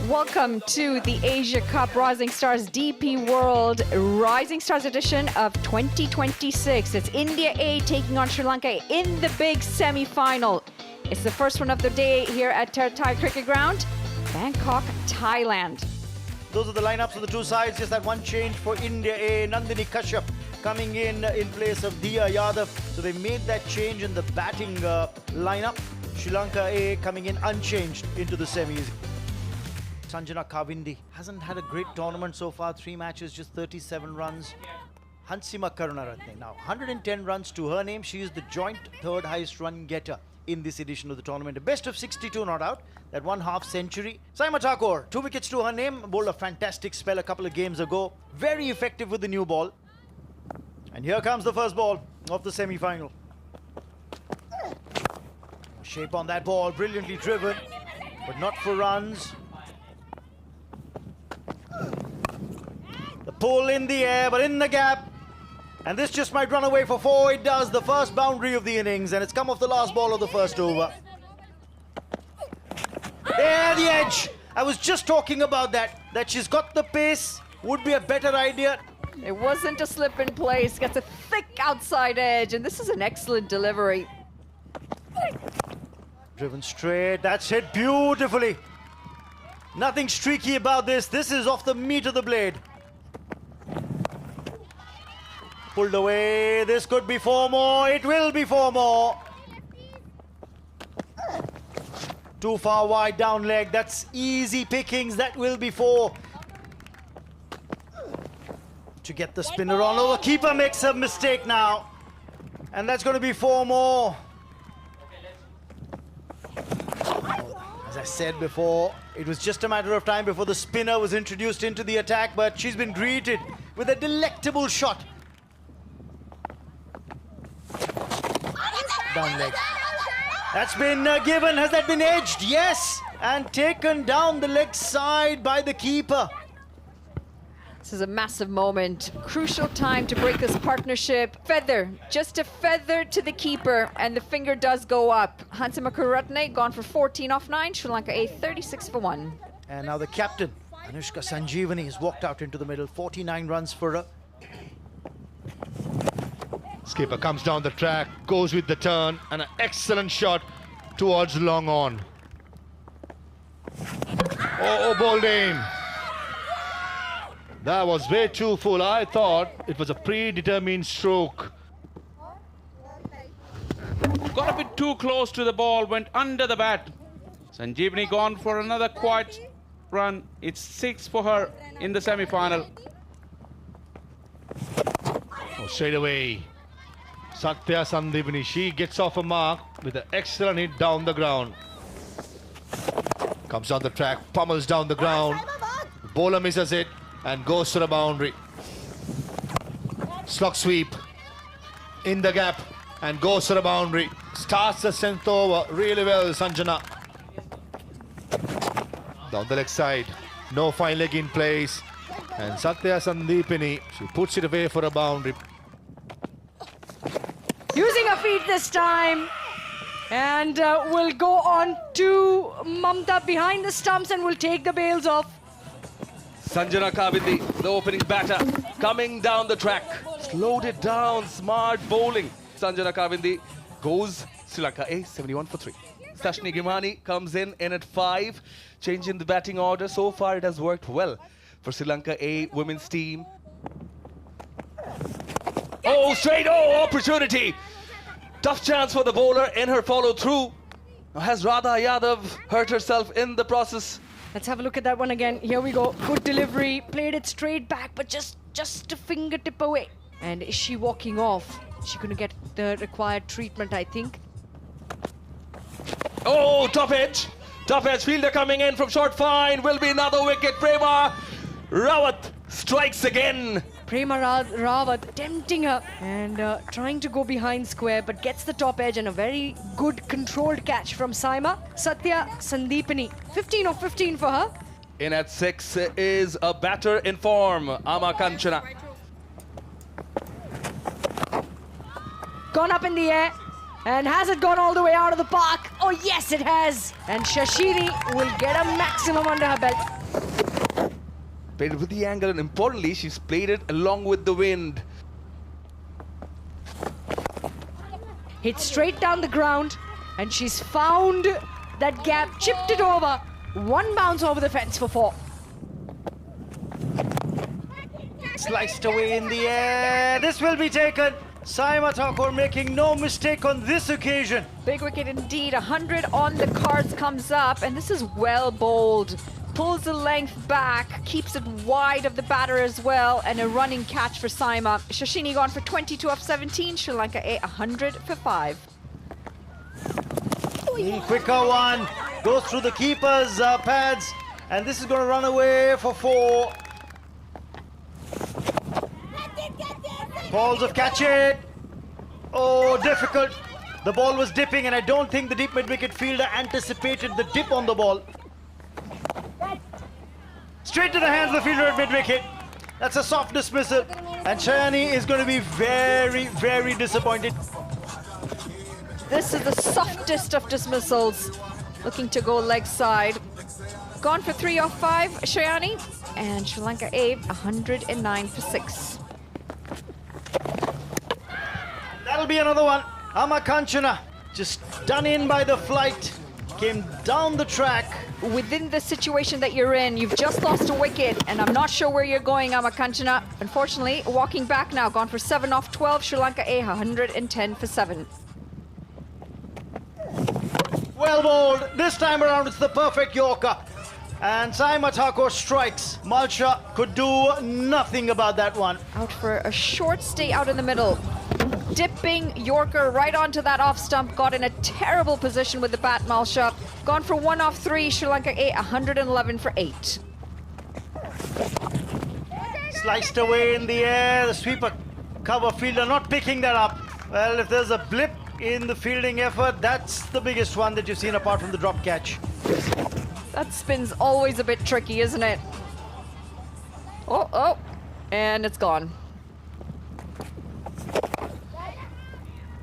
Welcome to the Asia Cup Rising Stars DP World Rising Stars edition of 2026. It's India A taking on Sri Lanka in the big semi-final. It's the first one of the day here at Thai Cricket Ground, Bangkok, Thailand. Those are the lineups of the two sides. Just that one change for India A. Nandini Kashyap coming in place of Diya Yadav. So they made that change in the batting lineup. Sri Lanka A coming in unchanged into the semis. Sanjana Kavindi hasn't had a great tournament so far. 3 matches, just 37 runs. Hansima Karunaratne now 110 runs to her name. She is the joint third highest run getter in this edition of the tournament. A best of 62 not out. That 1/2 century. Saima Thakur, 2 wickets to her name. Bowled a fantastic spell a couple of games ago. Very effective with the new ball. And here comes the first ball of the semi-final. Shape on that ball, brilliantly driven, but not for runs. The pull in the air, but in the gap. And this just might run away for 4. It does. The first boundary of the innings, and it's come off the last ball of the first over. There, the edge. I was just talking about that she's got the pace. Would be a better idea. It wasn't a slip in place. Gets a thick outside edge, and this is an excellent delivery. Driven straight. That's hit beautifully. Nothing streaky about this. This is off the meat of the blade. Pulled away. This could be 4 more. It will be 4 more. Too far wide down leg. That's easy pickings. That will be 4. To get the spinner on. Oh, the keeper makes a mistake now. And that's going to be 4 more. As I said before, it was just a matter of time before the spinner was introduced into the attack, but she's been greeted with a delectable shot. Down leg. That's been given. Has that been edged? Yes. And taken down the leg side by the keeper. This is a massive moment. Crucial time to break this partnership. Feather, just a feather to the keeper, and the finger does go up. Hansima Karunaratne gone for 14 off 9. Sri Lanka A 36 for 1. And now the captain, Anushka Sanjeevani, has walked out into the middle. 49 runs for her. Skipper comes down the track, goes with the turn, and an excellent shot towards long on. Oh, bowled in. That was way too full. I thought it was a predetermined stroke. Got a bit too close to the ball, went under the bat. Sanjeevani gone for another quiet run. It's 6 for her in the semi-final. Oh, straight away. Satya Sandeepani, she gets off a mark with an excellent hit down the ground. Comes down the track, pummels down the ground. The bowler misses it and goes to the boundary. Slog sweep in the gap and goes to the boundary. Starts the strength over really well, Sanjana. Down the leg side, no fine leg in place. And Satya Sandeepani, she puts it away for a boundary. Using her feet this time. And will go on to Mamta behind the stumps and will take the bails off. Sanjana Kavindi, the opening batter, coming down the track. Slowed it down, smart bowling. Sanjana Kavindi goes Sri Lanka A, 71 for 3. Sashni Gimani comes in at 5. Change in the batting order. So far, it has worked well for Sri Lanka A women's team. Oh, straight, opportunity. Tough chance for the bowler in her follow-through. Has Radha Yadav hurt herself in the process? Let's have a look at that one again. Here we go. Good delivery. Played it straight back, but just a fingertip away. And is she walking off? Is she going to get the required treatment, I think? Oh, top edge. Top edge fielder coming in from short fine. Will be another wicket. Prema Rawat strikes again. Prema Rawat tempting her and trying to go behind square, but gets the top edge and a very good controlled catch from Saima. Satya Sandeepani, 15 of 15 for her. In at 6 is a batter in form, Ama Kanchana. Gone up in the air. And has it gone all the way out of the park? Oh yes, it has. And Shashiri will get a maximum under her belt. Played it with the angle, and importantly, she's played it along with the wind. Hit straight down the ground, and she's found that gap, chipped it over. One bounce over the fence for 4. Sliced away in the air. This will be taken. Saima Thakur making no mistake on this occasion. Big wicket indeed. 100 on the cards comes up, and this is well bowled. Pulls the length back, keeps it wide of the batter as well, and a running catch for Saima. Shashini gone for 22 off 17. Sri Lanka 100 for 5. Quicker one. Goes through the keeper's pads, and this is going to run away for 4. Balls of catch it. Oh, difficult. The ball was dipping, and I don't think the deep mid-wicket fielder anticipated the dip on the ball. Straight to the hands of the fielder at mid-wicket. That's a soft dismissal. And Shayani is going to be very, very disappointed. This is the softest of dismissals. Looking to go leg side. Gone for 3 off 5, Shayani. And Sri Lanka 109 for 6. That'll be another one. Amakanchana just done in by the flight. Came down the track. Within the situation that you're in, you've just lost a wicket, and I'm not sure where you're going, Amakanchana. Unfortunately, walking back now, gone for 7 off 12. Sri Lanka 110 for 7. Well bowled. This time around, it's the perfect Yorker. And Saima Thakur strikes. Malsha could do nothing about that one. Out for a short stay out in the middle. Dipping Yorker right onto that off stump. Got in a terrible position with the bat, Malsha. Gone for 1 off 3. Sri Lanka 111 for 8. Sliced away in the air. The sweeper cover fielder not picking that up. Well, if there's a blip in the fielding effort, that's the biggest one that you've seen apart from the drop catch. That spin's always a bit tricky, isn't it? Oh, and it's gone.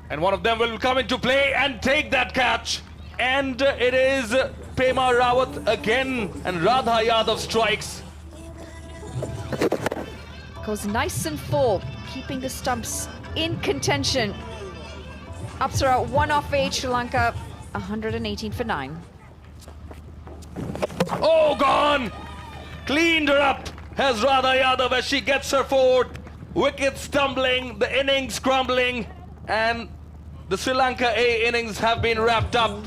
And one of them will come into play and take that catch. And it is Prema Rawat again, and Radha Yadav strikes. Goes nice and full, keeping the stumps in contention. Apsara 1 off 8, Sri Lanka 118 for 9. Oh, gone! Cleaned her up as Radha Yadav as she gets her 4th. Wicket stumbling, the innings crumbling, and the Sri Lanka A innings have been wrapped up.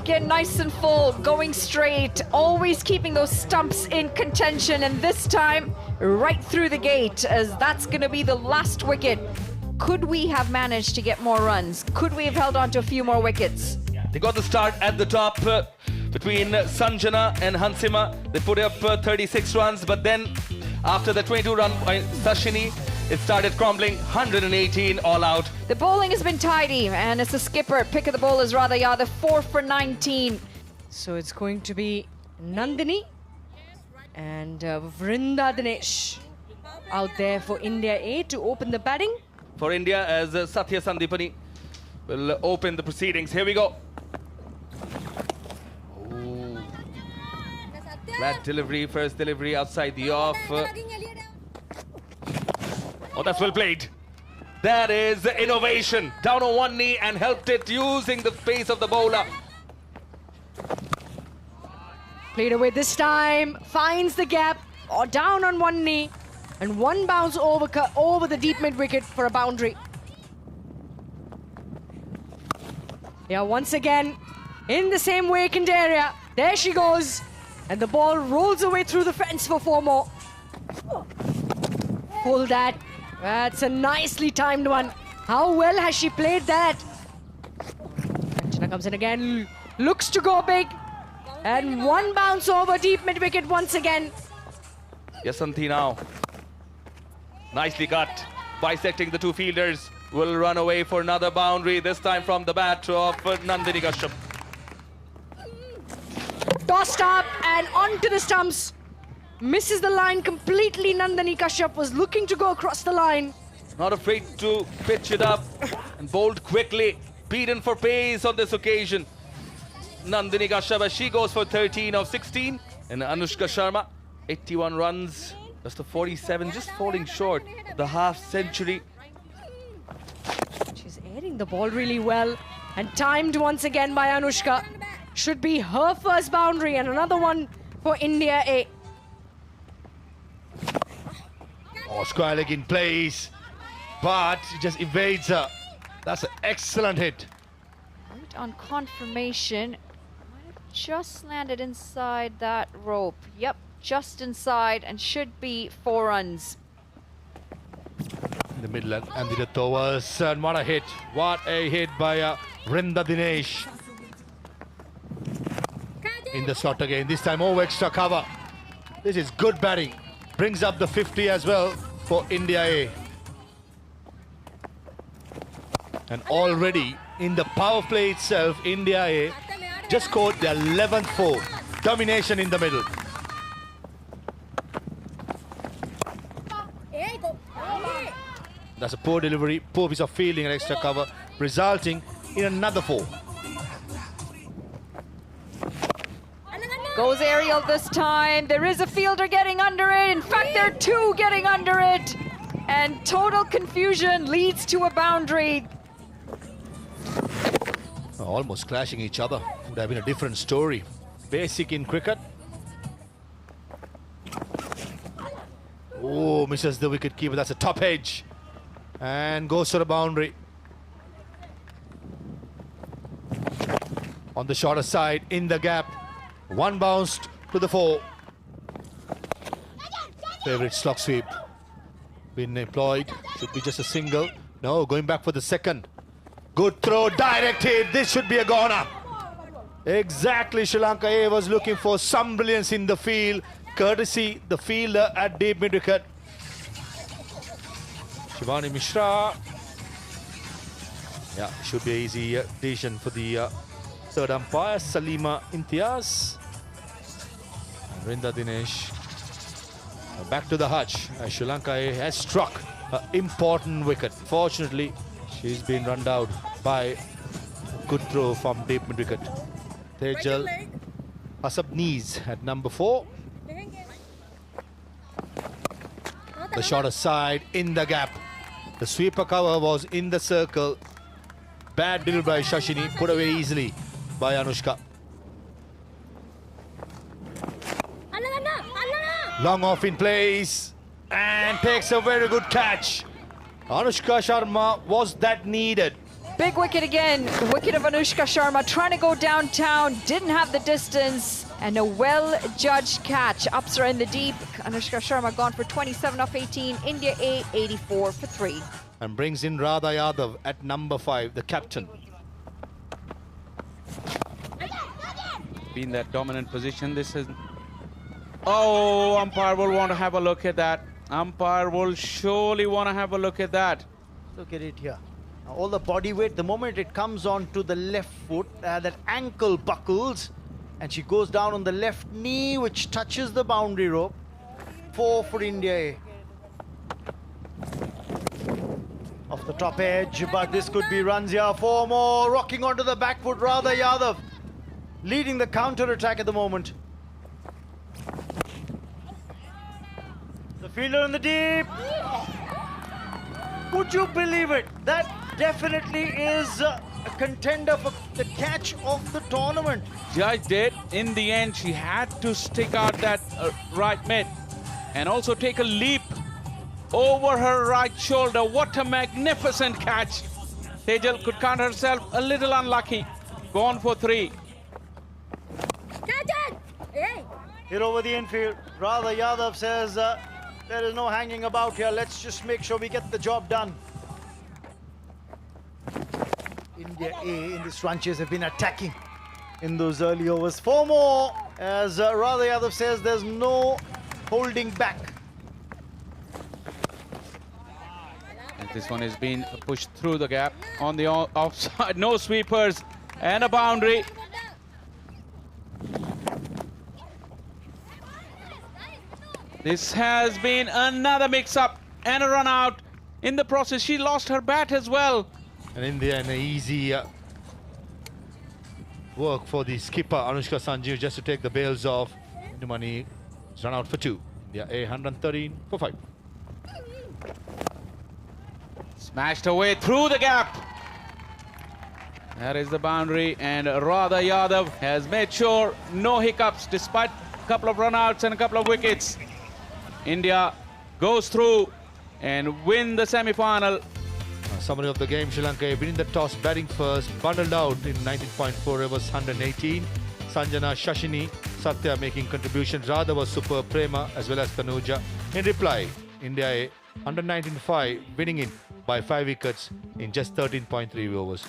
Again, nice and full, going straight, always keeping those stumps in contention, and this time right through the gate, as that's going to be the last wicket. Could we have managed to get more runs? Could we have held on to a few more wickets? They got the start at the top between Sanjana and Hansima. They put up 36 runs, but then after the 22-run by Sashini, it started crumbling. 118 all out. The bowling has been tidy, and it's the skipper. Pick of the bowlers, Radha Yadav, 4 for 19. So it's going to be Nandini and Vrinda Dinesh out there for India A to open the batting. For India, as Satya Sandipani will open the proceedings. Here we go. Oh. Flat delivery, first delivery outside the off. Oh, that's well played. That is innovation. Down on one knee and helped it using the pace of the bowler. Played away this time, finds the gap, or down on one knee, and one bounce over the deep mid wicket for a boundary. Yeah, once again, in the same vacant area. There she goes, and the ball rolls away through the fence for 4 more. Pull that. That's a nicely timed one. How well has she played that? Kanchana comes in again, looks to go big. And one bounce over deep mid-wicket once again. Yasanthi now. Nicely cut. Bisecting the 2 fielders. Will run away for another boundary, this time from the bat of Nandini Kashyap. Tossed up and onto the stumps. Misses the line completely. Nandini Kashyap was looking to go across the line. Not afraid to pitch it up and bowled quickly. Beaten for pace on this occasion. Nandini Kashyap, as she goes for 13 of 16. And Anushka Sharma, 81 runs, just the 47, just falling short. The half century. She's airing the ball really well and timed once again by Anushka. Should be her first boundary and another one for India A. Oh, square leg in place, but he just evades her. That's an excellent hit. Right on confirmation. Might have just landed inside that rope. Yep, just inside, and should be 4 runs. In the middle and the towers, and what a hit. What a hit by Rinda Dinesh. In the slot again, this time over extra cover. This is good batting. Brings up the 50 as well for India A. And already in the power play itself, India A just scored their 11th 4. Domination in the middle. That's a poor delivery, poor piece of fielding and extra cover, resulting in another 4. Goes aerial this time. There is a fielder getting under it. In fact, there are 2 getting under it. And total confusion leads to a boundary. Almost clashing each other. Would have been a different story. Basic in cricket. Oh, misses the wicket keeper. That's a top edge. And goes for a boundary. On the shorter side, in the gap. 1 bounced to the 4. Favorite slog sweep. Been employed. Should be just a single. No, going back for the second. Good throw, direct hit. This should be a goner. Exactly, Sri Lanka A was looking for some brilliance in the field. Courtesy the fielder at deep mid wicket. Shivani Mishra. Yeah, should be an easy decision for the third umpire, Salima Imtiaz. And Rinda Dinesh. Back to the hutch. Sri Lanka A has struck an important wicket. Fortunately, she's been run out by a good throw from deep mid wicket. Tejal Asabneez at number 4. The shorter side in the gap. The sweeper cover was in the circle. Bad delivery by Shashini, put away easily by Anushka. Long off in place and takes a very good catch. Anushka Sharma, was that needed? Big wicket again. The wicket of Anushka Sharma trying to go downtown. Didn't have the distance. And a well-judged catch. Ups are in the deep. Anushka Sharma gone for 27 off 18. India A 84 for 3. And brings in Radha Yadav at number 5, the captain. Been that dominant position. This is... Oh, umpire will want to have a look at that. Umpire will surely want to have a look at that. Look at it here. Now, all the body weight, the moment it comes on to the left foot, that ankle buckles and she goes down on the left knee, which touches the boundary rope. 4 for India A. Off the top edge, but this could be runs here. 4 more, rocking onto the back foot, Radha Yadav leading the counter attack at the moment. The fielder in the deep. Would you believe it? That definitely is a contender for the catch of the tournament. Judge did. In the end, she had to stick out that right mid and also take a leap over her right shoulder. What a magnificent catch. Tejal could count herself a little unlucky. Gone for 3. Hit over the infield. Radha Yadav says there is no hanging about here. Let's just make sure we get the job done. India A in this run chase have been attacking in those early overs. 4 more, as Radha Yadav says, there's no holding back. And this one has been pushed through the gap on the offside. No sweepers and a boundary. This has been another mix-up and a run out. In the process, she lost her bat as well. And India an easy work for the skipper Anushka Sanjeev just to take the bails off. into money. It's run out for 2. India A 113 for 5. Smashed away through the gap. That is the boundary, and Radha Yadav has made sure no hiccups despite a couple of runouts and a couple of wickets. India goes through and win the semi-final. Summary of the game: Sri Lanka winning the toss, batting first, bundled out in 19.4 overs, 118. Sanjana, Shashini, Satya making contributions. Radha was superb, Prema as well as Tanuja. In reply, India A 119.5 winning in by 5 wickets in just 13.3 overs.